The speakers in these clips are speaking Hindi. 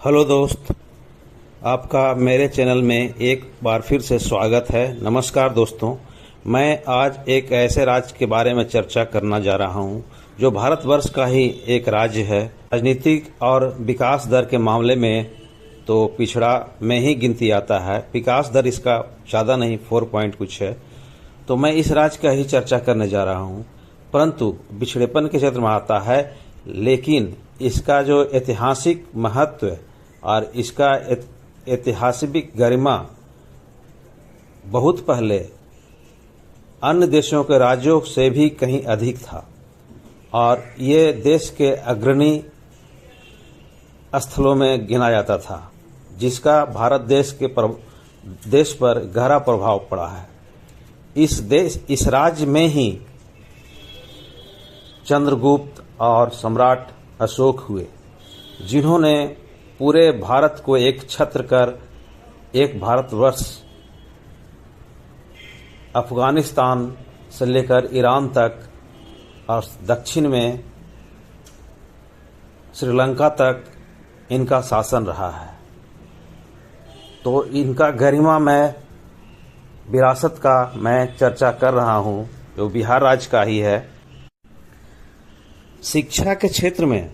हेलो दोस्त, आपका मेरे चैनल में एक बार फिर से स्वागत है। नमस्कार दोस्तों, मैं आज एक ऐसे राज्य के बारे में चर्चा करना जा रहा हूं जो भारतवर्ष का ही एक राज्य है। राजनीतिक और विकास दर के मामले में तो पिछड़ा में ही गिनती आता है। विकास दर इसका ज़्यादा नहीं, 4 पॉइंट कुछ है। तो मैं इस राज्य का ही चर्चा करने जा रहा हूं, परंतु पिछड़ेपन के क्षेत्र में आता है, लेकिन इसका जो ऐतिहासिक महत्व और इसका ऐतिहासिक गरिमा बहुत पहले अन्य देशों के राज्यों से भी कहीं अधिक था और ये देश के अग्रणी स्थलों में गिना जाता था, जिसका भारत देश पर गहरा प्रभाव पड़ा है। इस राज्य में ही चंद्रगुप्त और सम्राट अशोक हुए, जिन्होंने पूरे भारत को एक छत्र कर एक भारतवर्ष अफगानिस्तान से लेकर ईरान तक और दक्षिण में श्रीलंका तक इनका शासन रहा है। तो इनका गरिमामय विरासत का मैं चर्चा कर रहा हूं, जो बिहार राज्य का ही है। शिक्षा के क्षेत्र में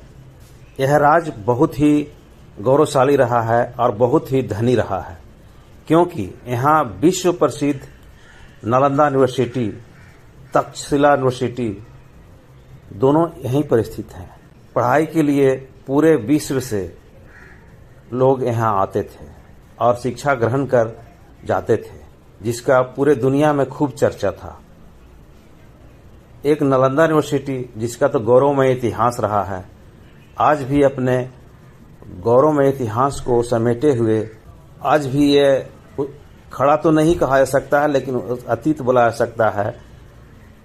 यह राज्य बहुत ही गौरवशाली रहा है और बहुत ही धनी रहा है, क्योंकि यहाँ विश्व प्रसिद्ध नालंदा यूनिवर्सिटी, तक्षशिला यूनिवर्सिटी दोनों यहीं पर स्थित हैं। पढ़ाई के लिए पूरे विश्व से लोग यहाँ आते थे और शिक्षा ग्रहण कर जाते थे, जिसका पूरे दुनिया में खूब चर्चा था। एक नालंदा यूनिवर्सिटी जिसका तो गौरवमय इतिहास रहा है, आज भी अपने गौरवमय इतिहास को समेटे हुए आज भी ये खड़ा तो नहीं कहा जा सकता है, लेकिन अतीत बोला जा सकता है,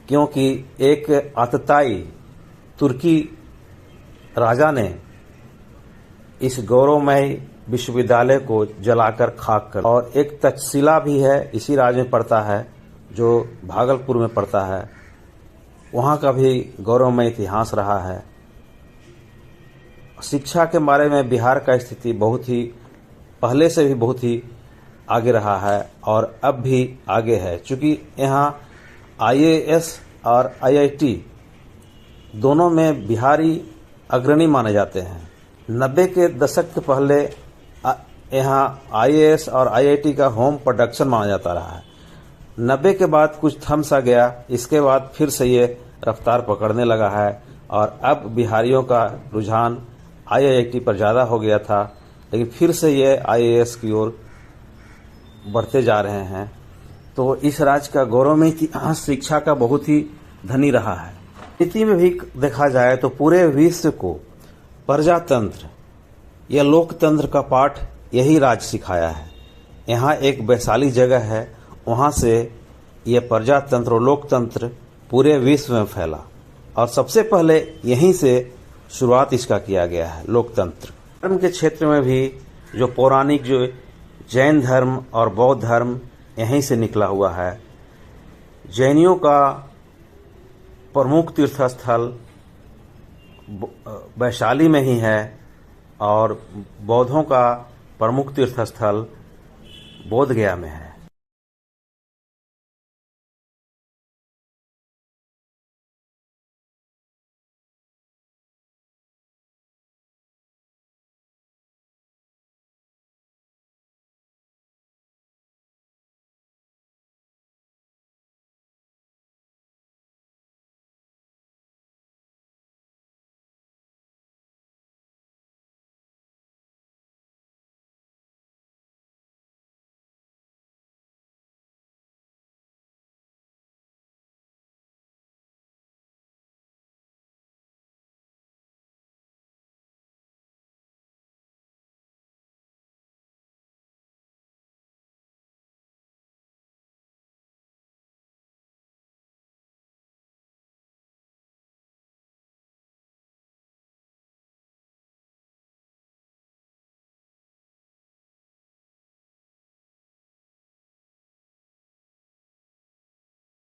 क्योंकि एक आतताई तुर्की राजा ने इस गौरवमय विश्वविद्यालय को जलाकर खाक कर, और एक तक्षशिला भी है, इसी राज्य में पड़ता है, जो भागलपुर में पड़ता है। वहाँ का भी गौरवमय इतिहास रहा है। शिक्षा के बारे में बिहार का स्थिति बहुत ही पहले से भी बहुत ही आगे रहा है और अब भी आगे है, चूँकि यहाँ IAS और IIT दोनों में बिहारी अग्रणी माने जाते हैं। 90 के दशक के पहले यहाँ IAS और IIT का होम प्रोडक्शन माना जाता रहा है। 90 के बाद कुछ थम सा गया, इसके बाद फिर से ये रफ्तार पकड़ने लगा है और अब बिहारियों का रुझान IIT पर ज़्यादा हो गया था, लेकिन फिर से ये IAS की ओर बढ़ते जा रहे हैं। तो इस राज्य का गौरवमय इतिहास शिक्षा का बहुत ही धनी रहा है। नीति में भी देखा जाए तो पूरे विश्व को प्रजातंत्र या लोकतंत्र का पाठ यही राज्य सिखाया है। यहाँ एक वैशाली जगह है, वहाँ से ये प्रजातंत्र और लोकतंत्र पूरे विश्व में फैला और सबसे पहले यहीं से शुरुआत इसका किया गया है। लोकतंत्र धर्म के क्षेत्र में भी जो पौराणिक जो जैन धर्म और बौद्ध धर्म यहीं से निकला हुआ है। जैनियों का प्रमुख तीर्थस्थल वैशाली में ही है और बौद्धों का प्रमुख तीर्थस्थल बोधगया में है।